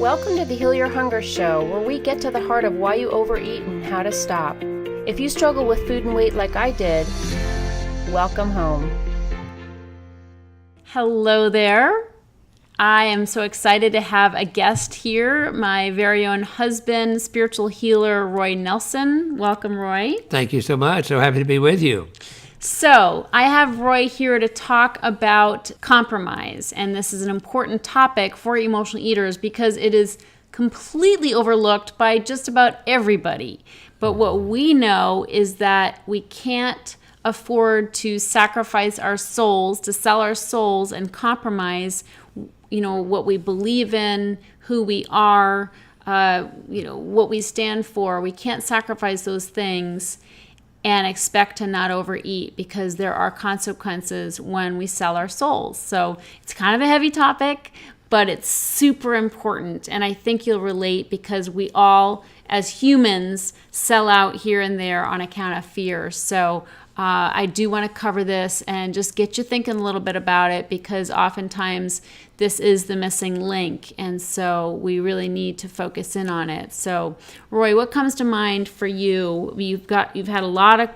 Welcome to the Heal Your Hunger Show, where we get to the heart of why you overeat and how to stop. If you struggle with food and weight like I did, welcome home. Hello there. I am so excited to have a guest here, my very own husband, spiritual healer, Roy Nelson. Welcome, Roy. Thank you so much. So happy to be with you. So I have Roy here to talk about compromise, and this is an important topic for emotional eaters because it is completely overlooked by just about everybody. But what we know is that we can't afford to sacrifice our souls, to sell our souls and compromise, what we believe in, who we are, what we stand for. We can't sacrifice those things and expect to not overeat because there are consequences when we sell our souls. So it's kind of a heavy topic, but it's super important. And I think you'll relate because we all, as humans, sell out here and there on account of fear. So I do want to cover this and just get you thinking a little bit about it because oftentimes this is the missing link. And so we really need to focus in on it. So Roy, what comes to mind for you? You've had a lot of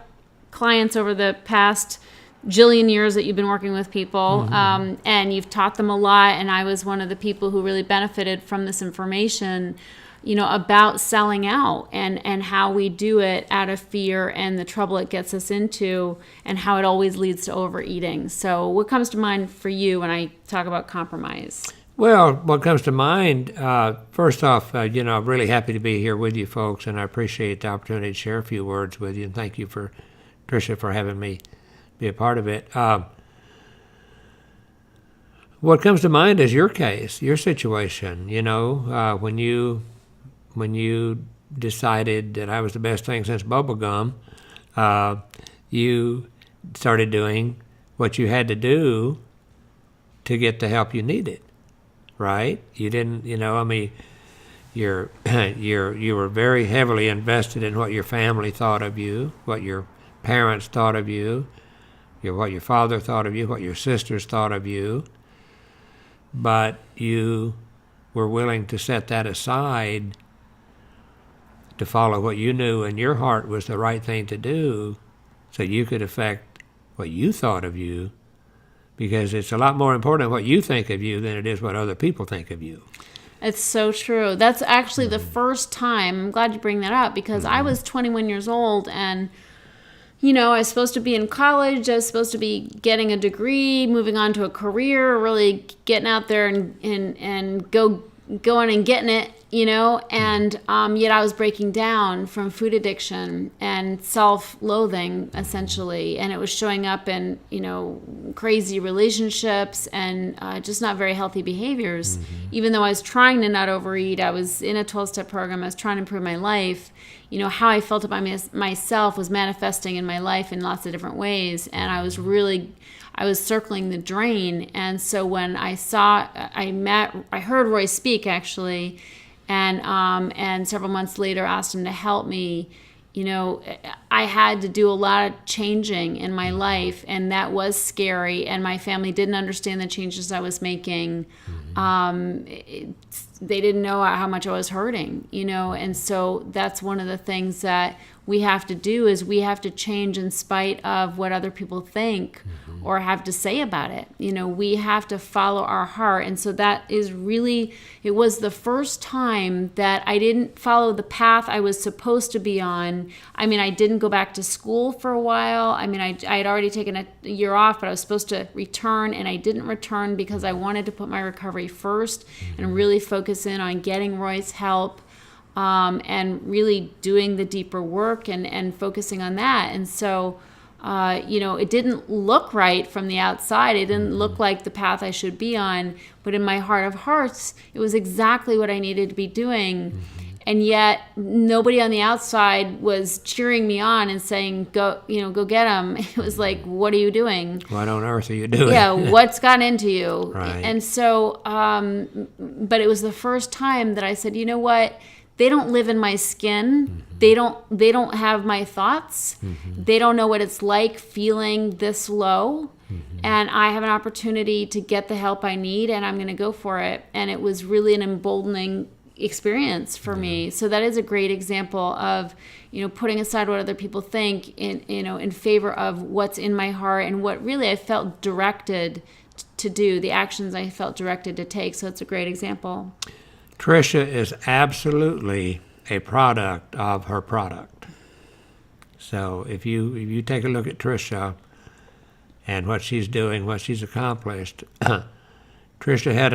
clients over the past jillion years that you've been working with people, and you've taught them a lot. And I was one of the people who really benefited from this information, about selling out and how we do it out of fear and the trouble it gets us into and how it always leads to overeating. So what comes to mind for you when I talk about compromise? Well, what comes to mind, first off, I'm really happy to be here with you folks, and I appreciate the opportunity to share a few words with you. And thank you for Tricia for having me be a part of it. What comes to mind is your case, your situation, when you decided that I was the best thing since bubblegum, you started doing what you had to do to get the help you needed, right? You didn't, you were very heavily invested in what your family thought of you, what your parents thought of you, what your father thought of you, what your sisters thought of you, but you were willing to set that aside to follow what you knew in your heart was the right thing to do so you could affect what you thought of you, because it's a lot more important what you think of you than it is what other people think of you. It's so true. That's actually the first time, I'm glad you bring that up, because I was 21 years old and I was supposed to be in college, I was supposed to be getting a degree, moving on to a career, really getting out there and going and getting it, and yet I was breaking down from food addiction and self-loathing, essentially, and it was showing up in, crazy relationships and just not very healthy behaviors. Even though I was trying to not overeat, I was in a 12-step program, I was trying to improve my life, how I felt about myself was manifesting in my life in lots of different ways, and I was circling the drain. And so when I heard Roy speak actually, and several months later asked him to help me. I had to do a lot of changing in my life, and that was scary, and my family didn't understand the changes I was making. They didn't know how much I was hurting, and so that's one of the things that we have to do is we have to change in spite of what other people think or have to say about it. We have to follow our heart. And so that is really, it was the first time that I didn't follow the path I was supposed to be on. I didn't go back to school for a while. I had already taken a year off, but I was supposed to return, and I didn't return because I wanted to put my recovery first and really focus in on getting Roy's help. And really doing the deeper work and focusing on that. And so, it didn't look right from the outside. It didn't look like the path I should be on. But in my heart of hearts, it was exactly what I needed to be doing. And yet nobody on the outside was cheering me on and saying, go get him. It was like, what are you doing? What on earth are you doing? Yeah, what's got into you? Right. And so, but it was the first time that I said, you know what? They don't live in my skin. They don't have my thoughts. They don't know what it's like feeling this low. And I have an opportunity to get the help I need, and I'm going to go for it. And it was really an emboldening, experience for me. So that is a great example of, putting aside what other people think in favor of what's in my heart and what really I felt directed to do, the actions I felt directed to take. So it's a great example. Tricia is absolutely a product of her product. So if you take a look at Tricia and what she's doing, what she's accomplished, Tricia had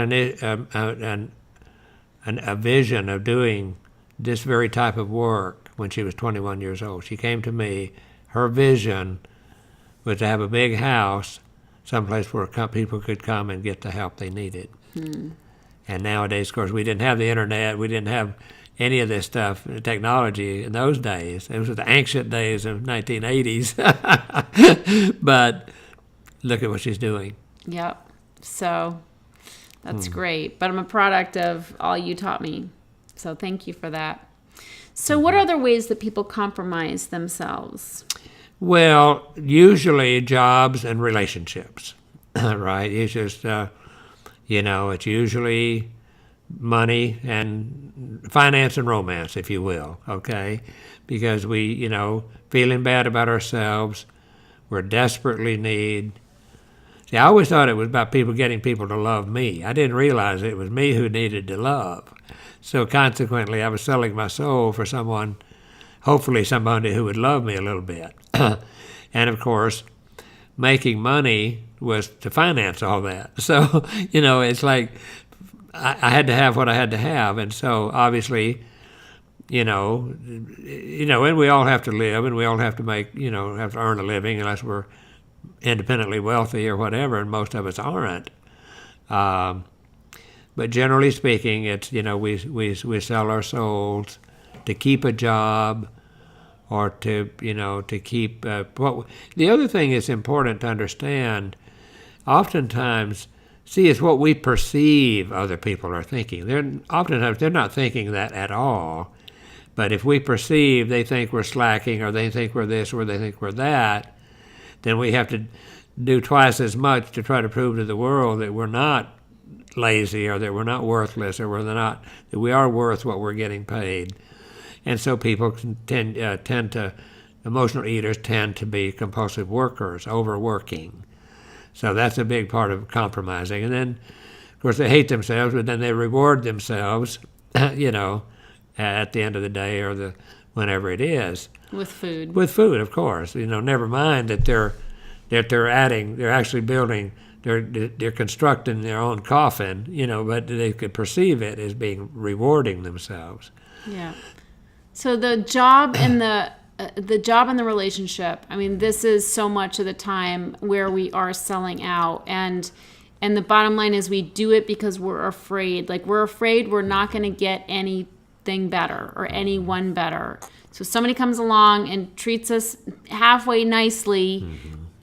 a vision of doing this very type of work when she was 21 years old. She came to me. Her vision was to have a big house, someplace where people could come and get the help they needed. And nowadays, of course, we didn't have the internet. We didn't have any of this stuff, technology in those days. It was the ancient days of 1980s. But look at what she's doing. Yep. So that's great. But I'm a product of all you taught me. So thank you for that. So what are other ways that people compromise themselves? Well, usually jobs and relationships, right? It's just, it's usually money and finance and romance, if you will, okay? Because we, feeling bad about ourselves, we're desperately need. See, I always thought it was about getting people to love me. I didn't realize it was me who needed to love. So consequently, I was selling my soul for someone, hopefully somebody who would love me a little bit. And of course, making money was to finance all that. So, it's like I had to have what I had to have. And so obviously, and we all have to live and we all have to have to earn a living unless we're independently wealthy or whatever, and most of us aren't. But generally speaking, it's, we sell our souls to keep a job or to keep the other thing is important to understand. Oftentimes, it's what we perceive other people are thinking. Oftentimes they're not thinking that at all. But if we perceive they think we're slacking or they think we're this or they think we're that, then we have to do twice as much to try to prove to the world that we're not lazy or that we're not worthless or that we are worth what we're getting paid. And so people emotional eaters tend to be compulsive workers, overworking. So that's a big part of compromising. And then, of course, they hate themselves, but then they reward themselves, at the end of the day or whenever it is. With food. With food, of course. Never mind that they're actually building, they're constructing their own coffin, but they could perceive it as being rewarding themselves. Yeah. So the job and the relationship, this is so much of the time where we are selling out. And the bottom line is we do it because we're afraid. Like, we're afraid we're not going to get anything better or anyone better. So somebody comes along and treats us halfway nicely,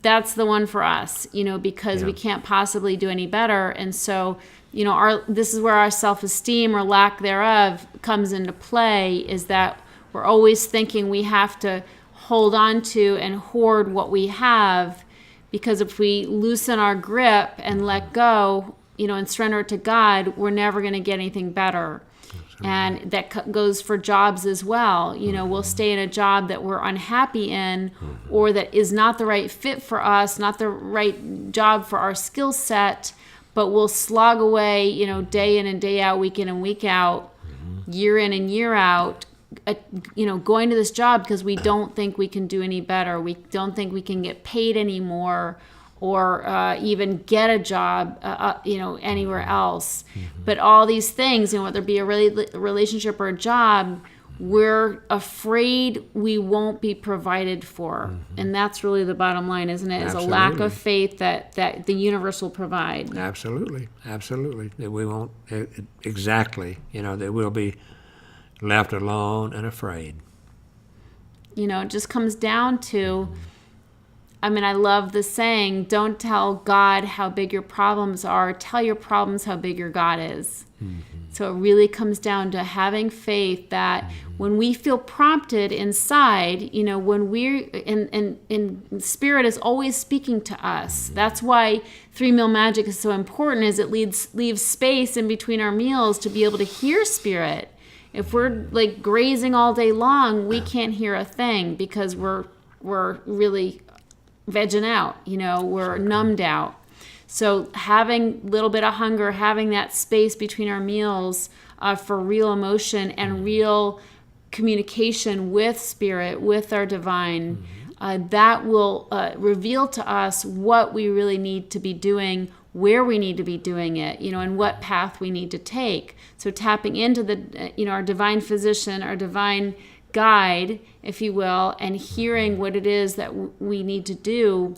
that's the one for us, because we can't possibly do any better. And so, this is where our self-esteem or lack thereof comes into play, is that we're always thinking we have to hold on to and hoard what we have, because if we loosen our grip and let go, and surrender to God, we're never going to get anything better. And that goes for jobs as well. We'll stay in a job that we're unhappy in, or that is not the right fit for us, not the right job for our skill set, but we'll slog away, day in and day out, week in and week out, year in and year out, going to this job because we don't think we can do any better. We don't think we can get paid anymore, or even get a job, anywhere else. But all these things, whether it be a relationship or a job, we're afraid we won't be provided for. And that's really the bottom line, isn't it? Is a lack of faith that the universe will provide. Absolutely. That we won't, exactly, that we'll be left alone and afraid. It just comes down to I love the saying, don't tell God how big your problems are, tell your problems how big your God is. So it really comes down to having faith that when we feel prompted inside, when we're in spirit is always speaking to us. That's why 3-meal magic is so important, is it leaves space in between our meals to be able to hear spirit. If we're like grazing all day long, we can't hear a thing because we're really vegging out, we're numbed out. So having a little bit of hunger, having that space between our meals for real emotion and real communication with spirit, with our divine, that will reveal to us what we really need to be doing, where we need to be doing it, and what path we need to take. So tapping into the, our divine physician, our divine guide, if you will, and hearing what it is that we need to do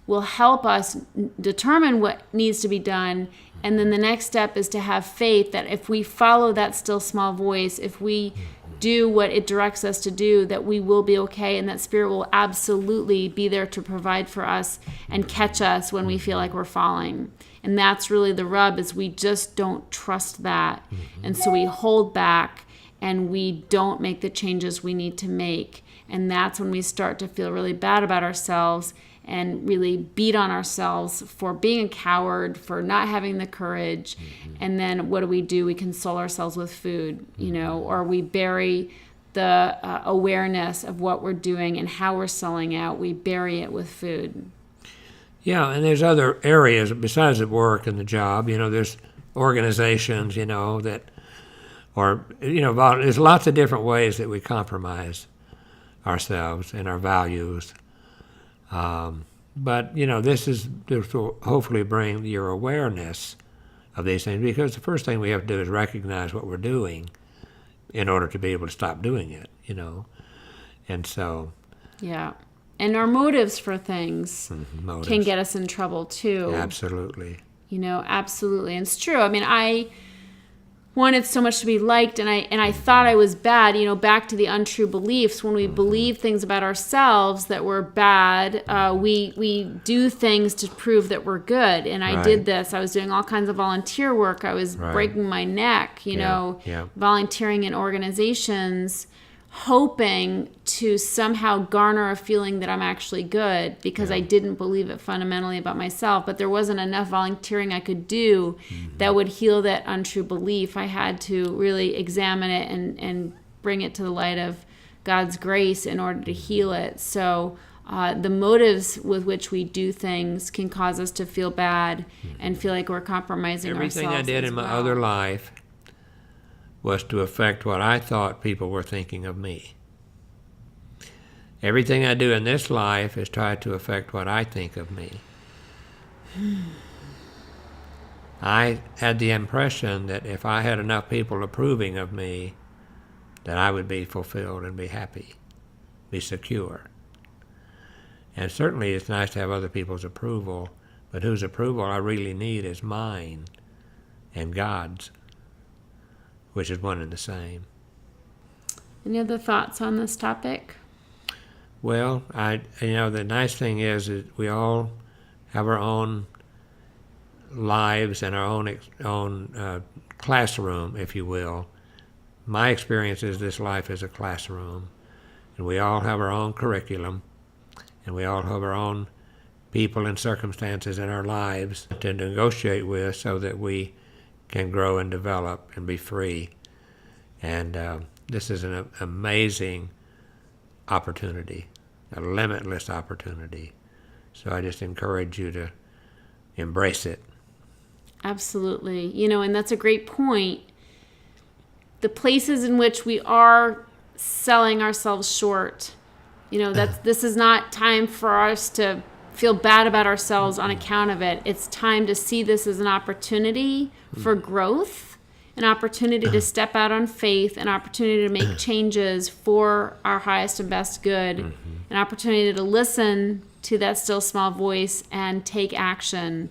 will help us determine what needs to be done. And then the next step is to have faith that if we follow that still small voice, if we do what it directs us to do, that we will be okay, and that spirit will absolutely be there to provide for us and catch us when we feel like we're falling. And that's really the rub, is we just don't trust that. And so we hold back and we don't make the changes we need to make. And that's when we start to feel really bad about ourselves and really beat on ourselves for being a coward, for not having the courage. And then what do? We console ourselves with food, or we bury the awareness of what we're doing and how we're selling out. We bury it with food. Yeah, and there's other areas besides the work and the job. There's organizations, that, or, there's lots of different ways that we compromise ourselves and our values. But, this will hopefully bring your awareness of these things, because the first thing we have to do is recognize what we're doing in order to be able to stop doing it, And so... Yeah. And our motives for things can get us in trouble, too. Absolutely. Absolutely. And it's true. I wanted so much to be liked, and I thought I was bad, back to the untrue beliefs. When we believe things about ourselves that we're bad, we do things to prove that we're good. And I did this. I was doing all kinds of volunteer work. I was breaking my neck, volunteering in organizations, hoping to somehow garner a feeling that I'm actually good, because I didn't believe it fundamentally about myself. But there wasn't enough volunteering I could do that would heal that untrue belief. I had to really examine it and bring it to the light of God's grace in order to heal it. So the motives with which we do things can cause us to feel bad and feel like we're compromising ourselves. Everything I did in my other life was to affect what I thought people were thinking of me. Everything I do in this life is try to affect what I think of me. I had the impression that if I had enough people approving of me, that I would be fulfilled and be happy, be secure. And certainly it's nice to have other people's approval, but whose approval I really need is mine and God's, which is one and the same. Any other thoughts on this topic? Well, the nice thing is that we all have our own lives and our own classroom, if you will. My experience is this life is a classroom, and we all have our own curriculum, and we all have our own people and circumstances in our lives to negotiate with so that we can grow and develop and be free. And this is an amazing opportunity, a limitless opportunity. So I just encourage you to embrace it. Absolutely. And that's a great point. The places in which we are selling ourselves short, this is not time for us to feel bad about ourselves on account of it. It's time to see this as an opportunity for growth, an opportunity to step out on faith, an opportunity to make changes for our highest and best good, an opportunity to listen to that still small voice and take action.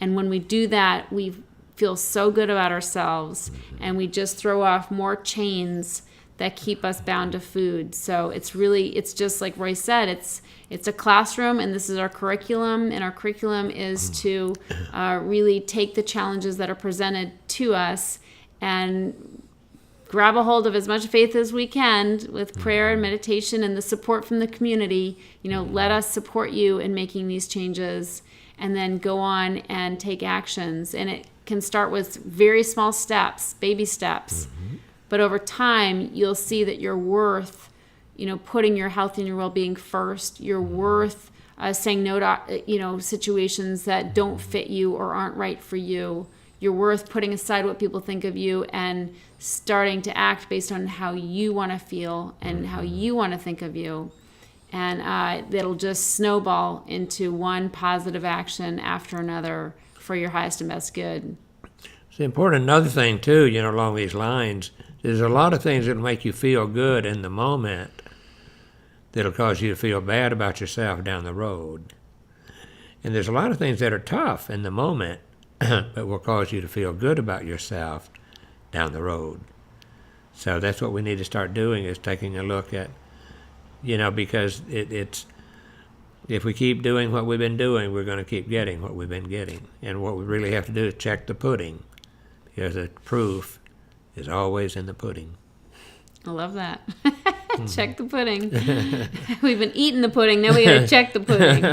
And when we do that, we feel so good about ourselves, and we just throw off more chains that keep us bound to food. So it's just like Roy said, it's a classroom, and this is our curriculum, and our curriculum is to really take the challenges that are presented to us and grab a hold of as much faith as we can with prayer and meditation and the support from the community. Let us support you in making these changes, and then go on and take actions. And it can start with very small steps, baby steps. But over time, you'll see that you're worth, putting your health and your well-being first. You're worth saying no to, situations that don't fit you or aren't right for you. You're worth putting aside what people think of you and starting to act based on how you want to feel and how you want to think of you. And that'll just snowball into one positive action after another for your highest and best good. It's important. Another thing, too, along these lines, there's a lot of things that'll make you feel good in the moment that'll cause you to feel bad about yourself down the road. And there's a lot of things that are tough in the moment but will cause you to feel good about yourself down the road. So that's what we need to start doing, is taking a look at, because it's if we keep doing what we've been doing, we're going to keep getting what we've been getting. And what we really have to do is check the pudding, because the proof is always in the pudding. I love that. Check the pudding. We've been eating the pudding, now we got to check the pudding.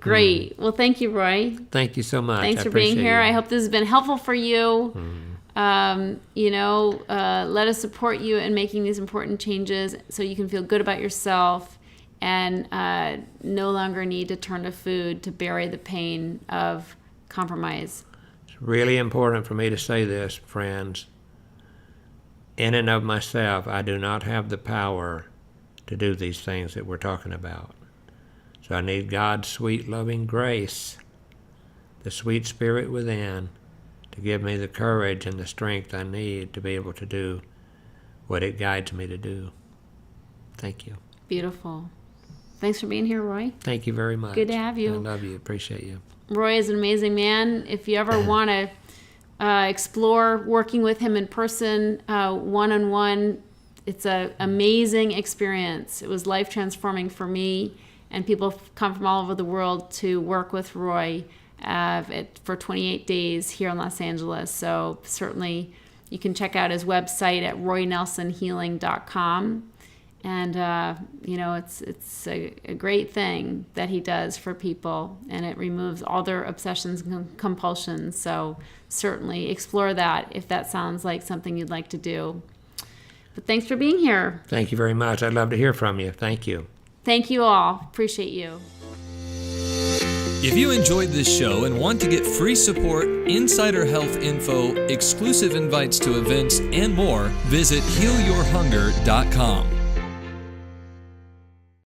Great. Well, thank you, Roy. Thank you so much. Thanks for being here. I hope this has been helpful for you. Let us support you in making these important changes so you can feel good about yourself and no longer need to turn to food to bury the pain of compromise. It's really important for me to say this, friends. In and of myself, I do not have the power to do these things that we're talking about. So I need God's sweet, loving grace, the sweet spirit within, to give me the courage and the strength I need to be able to do what it guides me to do. Thank you. Beautiful. Thanks for being here, Roy. Thank you very much. Good to have you. I love you. Appreciate you. Roy is an amazing man. If you ever want to explore working with him in person, one-on-one, it's an amazing experience. It was life-transforming for me, and people come from all over the world to work with Roy for 28 days here in Los Angeles. So certainly you can check out his website at roynelsonhealing.com. And, it's a great thing that he does for people, and it removes all their obsessions and compulsions. So certainly explore that if that sounds like something you'd like to do. But thanks for being here. Thank you very much. I'd love to hear from you. Thank you. Thank you all. Appreciate you. If you enjoyed this show and want to get free support, insider health info, exclusive invites to events, and more, visit healyourhunger.com.